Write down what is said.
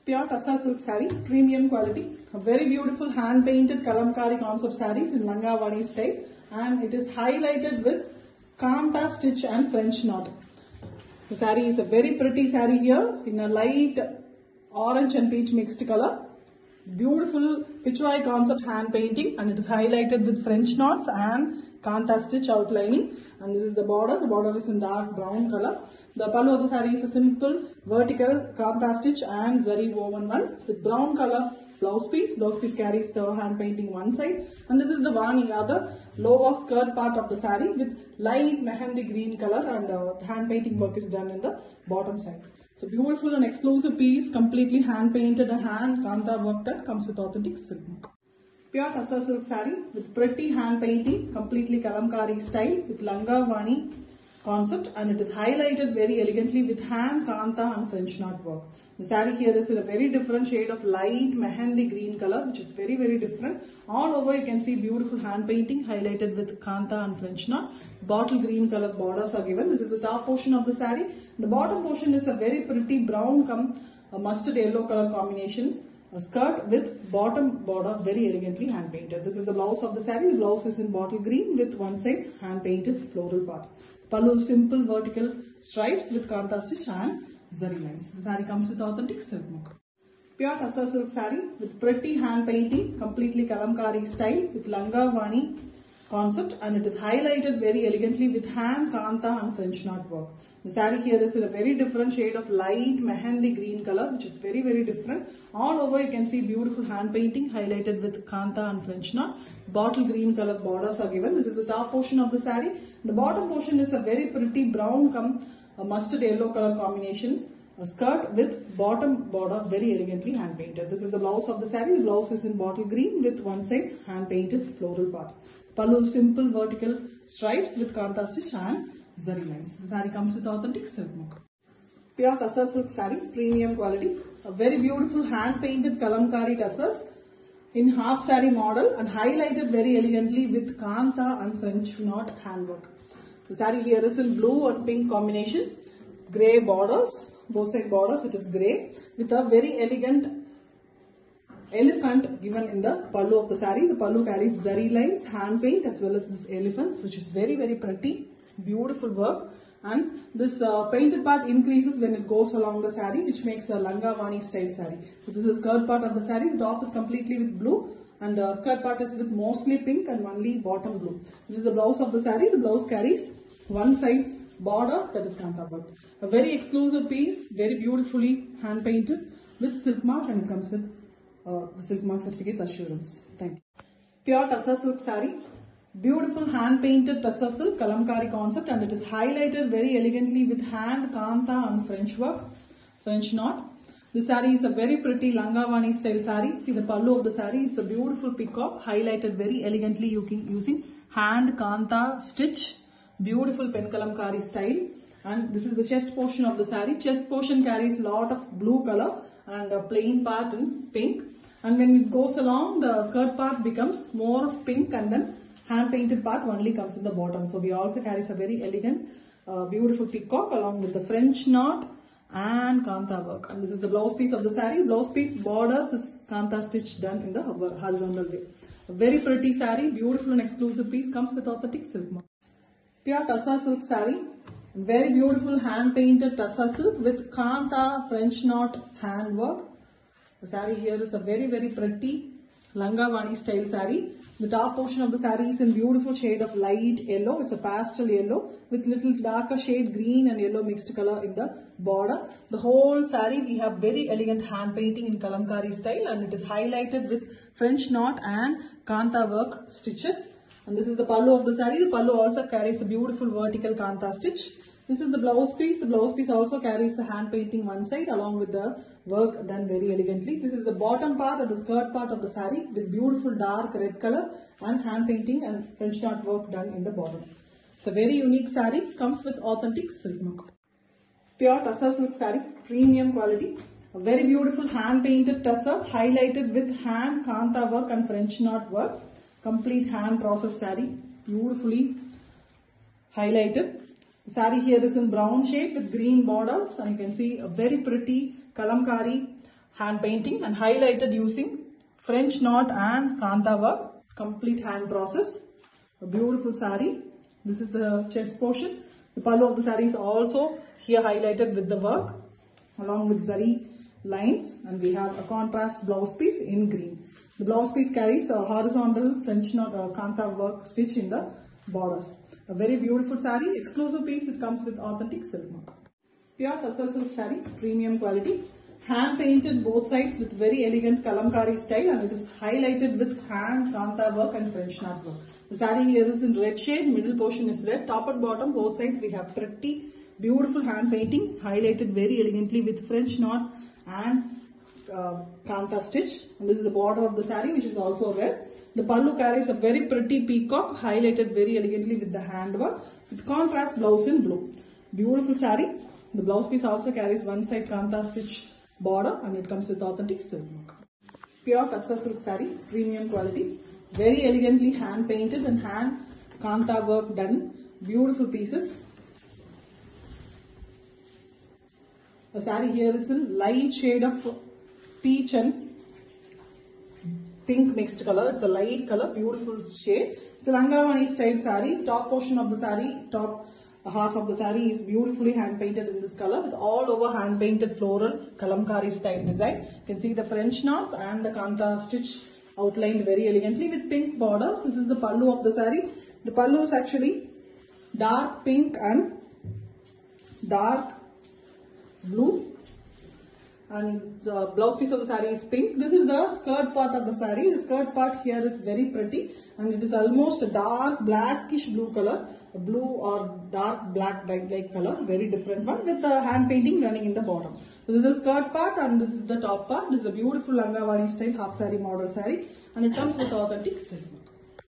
Pure Tassa silk saree, premium quality, a very beautiful hand painted kalamkari concept sarees in Langavani style, and it is highlighted with Kanta stitch and French knot. The saree is a very pretty saree here in a light orange and peach mixed color. Beautiful pitchwai concept hand painting, and it is highlighted with French knots and Kanta stitch outlining. And this is the border. The border is in dark brown color. The pallu of the saree is a simple vertical Kanta stitch and zari woven one with brown color blouse piece. Blouse piece carries the hand painting one side, and this is the vani, the lower skirt part of the saree with light mehendi green color, and the hand painting work is done in the bottom side. It's a beautiful and exclusive piece, completely hand painted and hand Kanta work that comes with authentic silk work. Pure Tassa silk saree with pretty hand painting, completely kalamkari style with Langavani concept, and it is highlighted very elegantly with hand Kanta and French knot work. The saree here is in a very different shade of light mehendi green color, which is very different. All over you can see beautiful hand painting highlighted with Kanta and French knot. Bottle green color borders are given. This is the top portion of the saree. The bottom portion is a very pretty brown come mustard yellow color combination. A skirt with bottom border very elegantly hand painted. This is the blouse of the saree. The blouse is in bottle green with one side hand painted floral part. Pallu simple vertical stripes with Kanta stitch and zari lines. The saree comes with authentic silk work. Pure Tassa silk saree with pretty hand painting, completely kalamkari style with Langavani concept, and it is highlighted very elegantly with hand Kanta and French knot work. The saree here is in a very different shade of light mehendi green color, which is very different. All over you can see beautiful hand painting highlighted with Kanta and French knot. Bottle green color borders are given. This is the top portion of the saree. The bottom portion is a very pretty brown come mustard yellow color combination. A skirt with bottom border very elegantly hand painted. This is the blouse of the saree. The blouse is in bottle green with one side hand painted floral part. Pallu simple vertical stripes with Kanta stitch and zari lines. The saree comes with authentic silk work. Pure Tassa silk saree, premium quality. A very beautiful hand painted kalamkari tassas in half saree model and highlighted very elegantly with Kanta and French knot handwork. The saree here is in blue and pink combination. Grey borders, both side borders it is grey with a very elegant elephant given in the pallu of the saree. The pallu carries zari lines, hand paint as well as this elephants, which is very pretty, beautiful work. And this painted part increases when it goes along the saree, which makes a Langavani style saree. So this is the skirt part of the saree. The top is completely with blue and the skirt part is with mostly pink and only bottom blue. This is the blouse of the saree. The blouse carries one side border that is Kanta work. A very exclusive piece, very beautifully hand painted with silk mark, and it comes with the silk mark certificate assurance. Thank you. Pure Tassa silk saree. Beautiful hand painted Tassa silk kalamkari concept, and it is highlighted very elegantly with hand Kanta and French work, French knot. This saree is a very pretty Langavani style saree. See the pallu of the saree. It's a beautiful peacock highlighted very elegantly using hand Kanta stitch. Beautiful pen kalamkari style. And this is the chest portion of the saree. Chest portion carries lot of blue color and a plain part in pink. And when it goes along, the skirt part becomes more of pink, and then hand painted part only comes in the bottom. So we also carries a very elegant, beautiful peacock along with the French knot and Kanta work. And this is the blouse piece of the saree. Blouse piece borders is Kanta stitch done in the horizontal way. A very pretty saree, beautiful and exclusive piece, comes with authentic silk mark. Pure Tassa silk saree. Very beautiful hand painted Tassa silk with Kanta French knot hand work. The saree here is a very pretty Langavani style saree. The top portion of the saree is in beautiful shade of light yellow. It's a pastel yellow with little darker shade green and yellow mixed color in the border. The whole saree we have very elegant hand painting in kalamkari style, and it is highlighted with French knot and Kanta work stitches. And this is the pallu of the saree. The pallu also carries a beautiful vertical Kanta stitch. This is the blouse piece. The blouse piece also carries the hand painting one side along with the work done very elegantly. This is the bottom part or the skirt part of the saree with beautiful dark red color and hand painting and French knot work done in the bottom. It's a very unique saree, comes with authentic silk mark. Pure Tassa silk saree, premium quality. A very beautiful hand painted Tassa highlighted with hand Kanta work and French knot work. Complete hand processed saree, beautifully highlighted. The saree here is in brown shade with green borders, and you can see a very pretty kalamkari hand painting and highlighted using French knot and kanta work. Complete hand process. A beautiful saree. This is the chest portion. The pallu of the saree is also here highlighted with the work along with zari lines, and we have a contrast blouse piece in green. The blouse piece carries a horizontal French knot kanta work stitch in the borders. A very beautiful saree, exclusive piece. It comes with authentic silk mark. Pure tussar silk saree, premium quality. Hand painted both sides with very elegant kalamkari style, and it is highlighted with hand kanta work and French knot work. The saree here is in red shade, middle portion is red, top and bottom both sides we have pretty beautiful hand painting highlighted very elegantly with French knot and kanta stitch. And this is the border of the saree, which is also red. The pallu carries a very pretty peacock highlighted very elegantly with the hand work with contrast blouse in blue. Beautiful saree. The blouse piece also carries one side kanta stitch border, and it comes with authentic silk mark. Pure tussar silk saree, premium quality, very elegantly hand painted and hand kanta work done. Beautiful pieces. The saree here is in light shade of peach and pink mixed color. It's a light color, beautiful shade. It's a Langavani style saree. Top portion of the saree, top half of the saree is beautifully hand painted in this color with all over hand painted floral kalamkari style design. You can see the French knots and the kanta stitch outlined very elegantly with pink borders. This is the pallu of the saree. The pallu is actually dark pink and dark blue, and the blouse piece of the saree is pink. This is the skirt part of the saree. The skirt part here is very pretty, and it is almost a dark blackish blue color, a blue or dark black like color, very different one with the hand painting running in the bottom. So this is the skirt part and this is the top part. This is a beautiful Langavani style half saree model saree, and it comes with authentic silk.